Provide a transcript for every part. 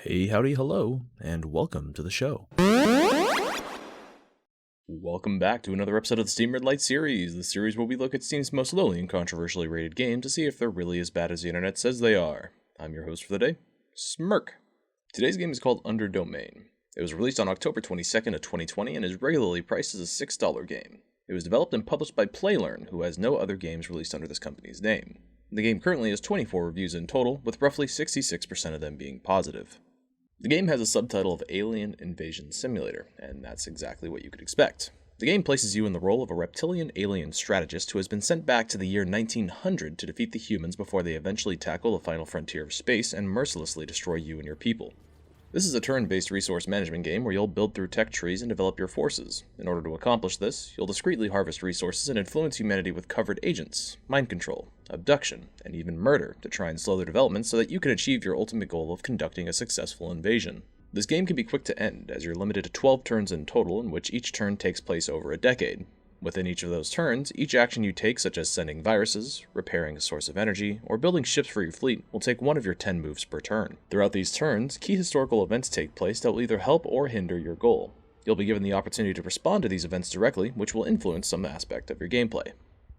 Hey, howdy, hello, and welcome to the show. Welcome back to another episode of the Steam Redlight series, the series where we look at Steam's most lowly and controversially rated games to see if they're really as bad as the internet says they are. I'm your host for the day, Smirk. Today's game is called Under Domain. It was released on October 22nd of 2020 and is regularly priced as a $6 game. It was developed and published by PlayLearn, who has no other games released under this company's name. The game currently has 24 reviews in total, with roughly 66% of them being positive. The game has a subtitle of Alien Invasion Simulator, and that's exactly what you could expect. The game places you in the role of a reptilian alien strategist who has been sent back to the year 1900 to defeat the humans before they eventually tackle the final frontier of space and mercilessly destroy you and your people. This is a turn-based resource management game where you'll build through tech trees and develop your forces. In order to accomplish this, you'll discreetly harvest resources and influence humanity with covert agents, mind control, abduction, and even murder to try and slow their development so that you can achieve your ultimate goal of conducting a successful invasion. This game can be quick to end, as you're limited to 12 turns in total, in which each turn takes place over a decade. Within each of those turns, each action you take, such as sending viruses, repairing a source of energy, or building ships for your fleet, will take one of your 10 moves per turn. Throughout these turns, key historical events take place that will either help or hinder your goal. You'll be given the opportunity to respond to these events directly, which will influence some aspect of your gameplay.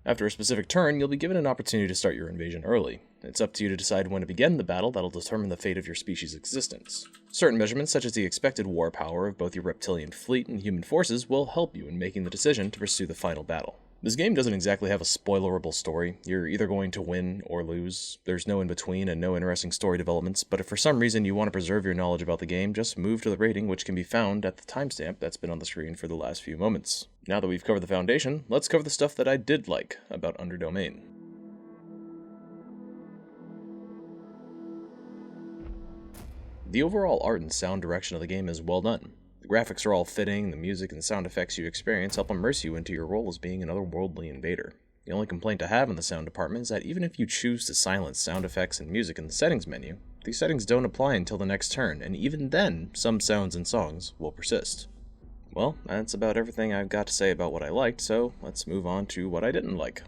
After a specific turn, you'll be given an opportunity to start your invasion early. It's up to you to decide when to begin the battle that'll determine the fate of your species' existence. Certain measurements, such as the expected war power of both your reptilian fleet and human forces, will help you in making the decision to pursue the final battle. This game doesn't exactly have a spoilerable story. You're either going to win or lose. There's no in-between and no interesting story developments, but if for some reason you want to preserve your knowledge about the game, just move to the rating, which can be found at the timestamp that's been on the screen for the last few moments. Now that we've covered the foundation, let's cover the stuff that I did like about Under Domain. The overall art and sound direction of the game is well done. The graphics are all fitting, the music and sound effects you experience help immerse you into your role as being an otherworldly invader. The only complaint I have in the sound department is that even if you choose to silence sound effects and music in the settings menu, these settings don't apply until the next turn, and even then, some sounds and songs will persist. Well, that's about everything I've got to say about what I liked, so let's move on to what I didn't like.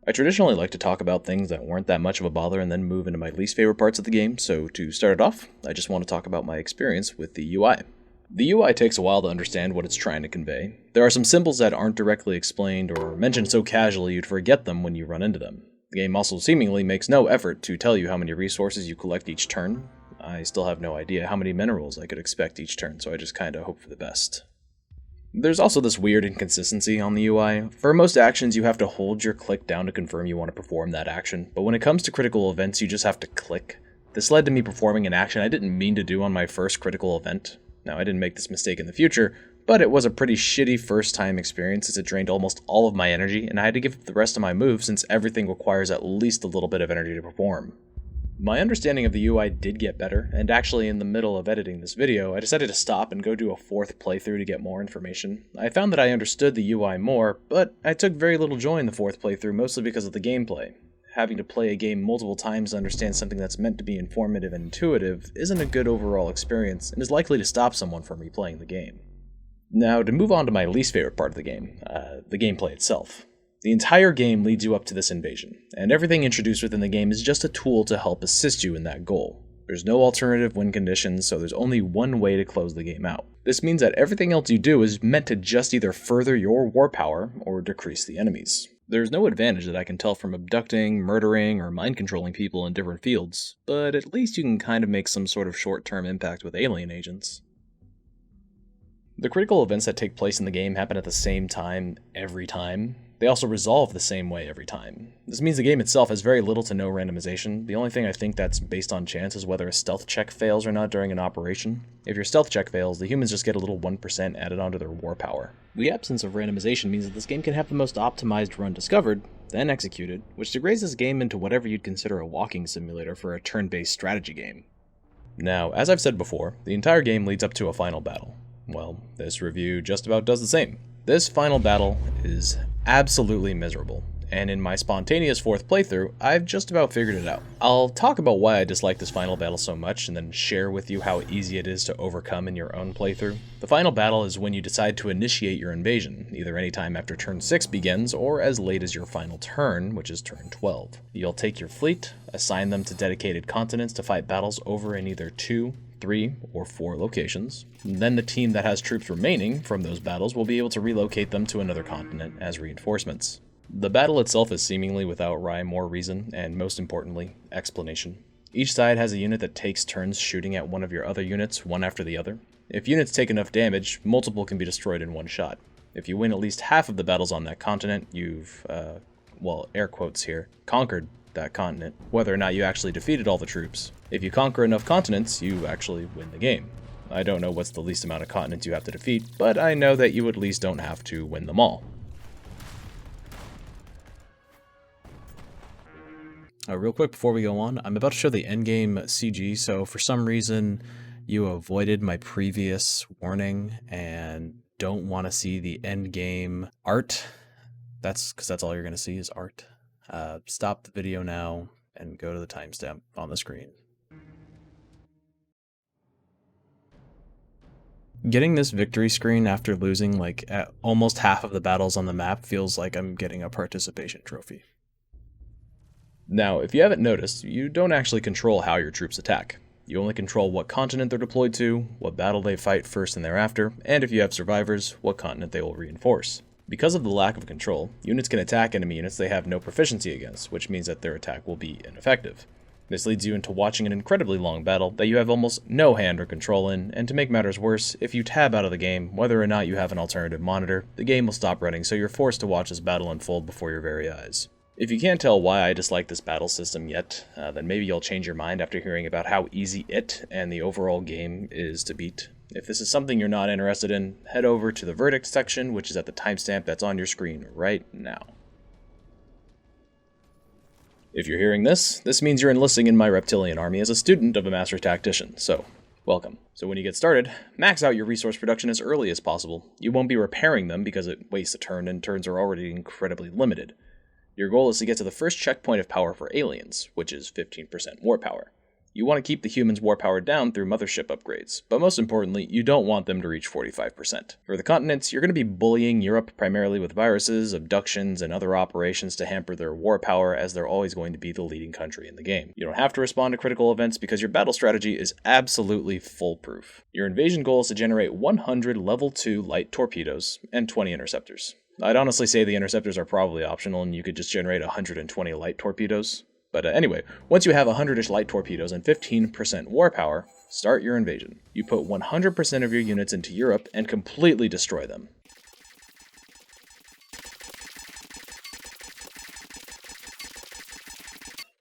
I traditionally like to talk about things that weren't that much of a bother and then move into my least favorite parts of the game, so to start it off, I just want to talk about my experience with the UI. The UI takes a while to understand what it's trying to convey. There are some symbols that aren't directly explained or mentioned so casually you'd forget them when you run into them. The game also seemingly makes no effort to tell you how many resources you collect each turn. I still have no idea how many minerals I could expect each turn, so I just kinda hope for the best. There's also this weird inconsistency on the UI. For most actions, you have to hold your click down to confirm you want to perform that action, but when it comes to critical events, you just have to click. This led to me performing an action I didn't mean to do on my first critical event. Now, I didn't make this mistake in the future, but it was a pretty shitty first-time experience as it drained almost all of my energy, and I had to give up the rest of my moves since everything requires at least a little bit of energy to perform. My understanding of the UI did get better, and actually in the middle of editing this video, I decided to stop and go do a fourth playthrough to get more information. I found that I understood the UI more, but I took very little joy in the fourth playthrough, mostly because of the gameplay. Having to play a game multiple times to understand something that's meant to be informative and intuitive isn't a good overall experience, and is likely to stop someone from replaying the game. Now, to move on to my least favorite part of the game, the gameplay itself. The entire game leads you up to this invasion, and everything introduced within the game is just a tool to help assist you in that goal. There's no alternative win conditions, so there's only one way to close the game out. This means that everything else you do is meant to just either further your war power or decrease the enemies. There's no advantage that I can tell from abducting, murdering, or mind controlling people in different fields, but at least you can kind of make some sort of short-term impact with alien agents. The critical events that take place in the game happen at the same time every time. They also resolve the same way every time. This means the game itself has very little to no randomization. The only thing I think that's based on chance is whether a stealth check fails or not during an operation. If your stealth check fails, the humans just get a little 1% added onto their war power. The absence of randomization means that this game can have the most optimized run discovered, then executed, which degrades this game into whatever you'd consider a walking simulator for a turn-based strategy game. Now, as I've said before, the entire game leads up to a final battle. Well, this review just about does the same. This final battle is absolutely miserable. and in my spontaneous 4th playthrough, I've just about figured it out. I'll talk about why I dislike this final battle so much, and then share with you how easy it is to overcome in your own playthrough. The final battle is when you decide to initiate your invasion, either anytime after turn 6 begins, or as late as your final turn, which is turn 12. You'll take your fleet, assign them to dedicated continents to fight battles over in either 2, 3, or 4 locations. Then the team that has troops remaining from those battles will be able to relocate them to another continent as reinforcements. The battle itself is seemingly without rhyme or reason, and most importantly, explanation. Each side has a unit that takes turns shooting at one of your other units, one after the other. If units take enough damage, multiple can be destroyed in one shot. If you win at least half of the battles on that continent, you've, well, air quotes here, conquered that continent, whether or not you actually defeated all the troops. If you conquer enough continents, you actually win the game. I don't know what's the least amount of continents you have to defeat, but I know that you at least don't have to win them all. Real quick before we go on, I'm about to show the endgame CG, so for some reason you avoided my previous warning and don't want to see the endgame art. That's because that's all you're going to see is art. Stop the video now and go to the timestamp on the screen. Getting this victory screen after losing like almost half of the battles on the map feels like I'm getting a participation trophy. Now, if you haven't noticed, you don't actually control how your troops attack. You only control what continent they're deployed to, what battle they fight first and thereafter, and if you have survivors, what continent they will reinforce. Because of the lack of control, units can attack enemy units they have no proficiency against, which means that their attack will be ineffective. This leads you into watching an incredibly long battle that you have almost no hand or control in, and to make matters worse, if you tab out of the game, whether or not you have an alternative monitor, the game will stop running, so you're forced to watch this battle unfold before your very eyes. If you can't tell why I dislike this battle system yet, then maybe you'll change your mind after hearing about how easy it and the overall game is to beat. If this is something you're not interested in, head over to the verdict section, which is at the timestamp that's on your screen right now. If you're hearing this means you're enlisting in my Reptilian army as a student of a Master Tactician, so welcome. So when you get started, max out your resource production as early as possible. You won't be repairing them because it wastes a turn and turns are already incredibly limited. Your goal is to get to the first checkpoint of power for aliens, which is 15% war power. You want to keep the humans' war power down through mothership upgrades, but most importantly, you don't want them to reach 45%. For the continents, you're going to be bullying Europe primarily with viruses, abductions, and other operations to hamper their war power, as they're always going to be the leading country in the game. You don't have to respond to critical events because your battle strategy is absolutely foolproof. Your invasion goal is to generate 100 level 2 light torpedoes and 20 interceptors. I'd honestly say the interceptors are probably optional and you could just generate 120 light torpedoes. But anyway, once you have 100-ish light torpedoes and 15% war power, start your invasion. You put 100% of your units into Europe and completely destroy them.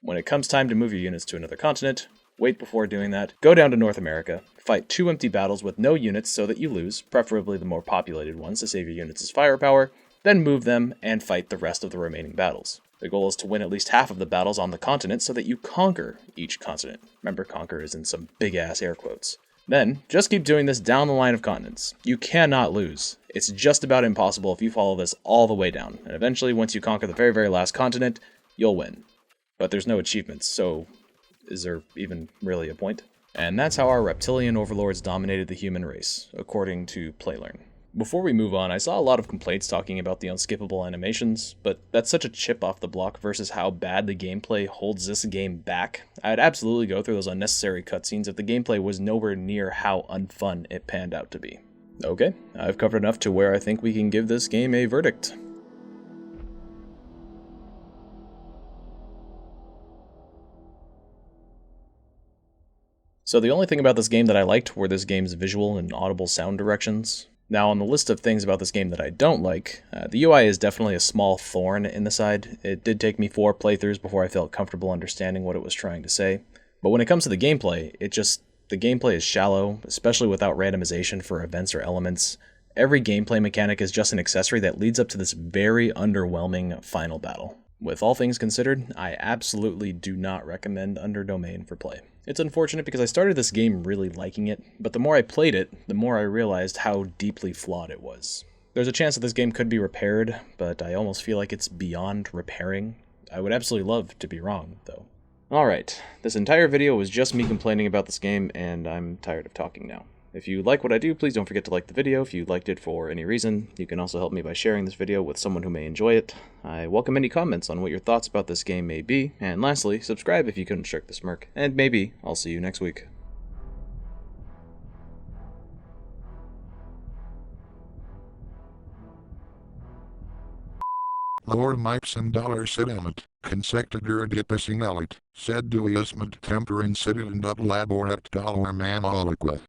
When it comes time to move your units to another continent, wait before doing that, go down to North America, fight 2 empty battles with no units so that you lose, preferably the more populated ones to save your units' firepower, then move them and fight the rest of the remaining battles. The goal is to win at least half of the battles on the continent so that you conquer each continent. Remember, conquer is in some big-ass air quotes. Then, just keep doing this down the line of continents. You cannot lose. It's just about impossible if you follow this all the way down, and eventually, once you conquer the very, very last continent, you'll win. But there's no achievements, so is there even really a point? And that's how our reptilian overlords dominated the human race, according to PlayLearn. Before we move on, I saw a lot of complaints talking about the unskippable animations, but that's such a chip off the block versus how bad the gameplay holds this game back. I'd absolutely go through those unnecessary cutscenes if the gameplay was nowhere near how unfun it panned out to be. Okay, I've covered enough to where I think we can give this game a verdict. So the only thing about this game that I liked were this game's visual and audible sound directions. Now, on the list of things about this game that I don't like, the UI is definitely a small thorn in the side. It did take me 4 playthroughs before I felt comfortable understanding what it was trying to say. But when it comes to the gameplay, the gameplay is shallow, especially without randomization for events or elements. Every gameplay mechanic is just an accessory that leads up to this very underwhelming final battle. With all things considered, I absolutely do not recommend Underdomain for play. It's unfortunate because I started this game really liking it, but the more I played it, the more I realized how deeply flawed it was. There's a chance that this game could be repaired, but I almost feel like it's beyond repairing. I would absolutely love to be wrong, though. Alright, this entire video was just me complaining about this game, and I'm tired of talking now. If you like what I do, please don't forget to like the video. If you liked it for any reason, you can also help me by sharing this video with someone who may enjoy it. I welcome any comments on what your thoughts about this game may be, and lastly, subscribe if you couldn't shirk the smirk, and maybe I'll see you next week. Lord Mipes and dollar settlement, consectadur dipasinalit, said duiasmad temper incident of laborat dollar mamaliqua.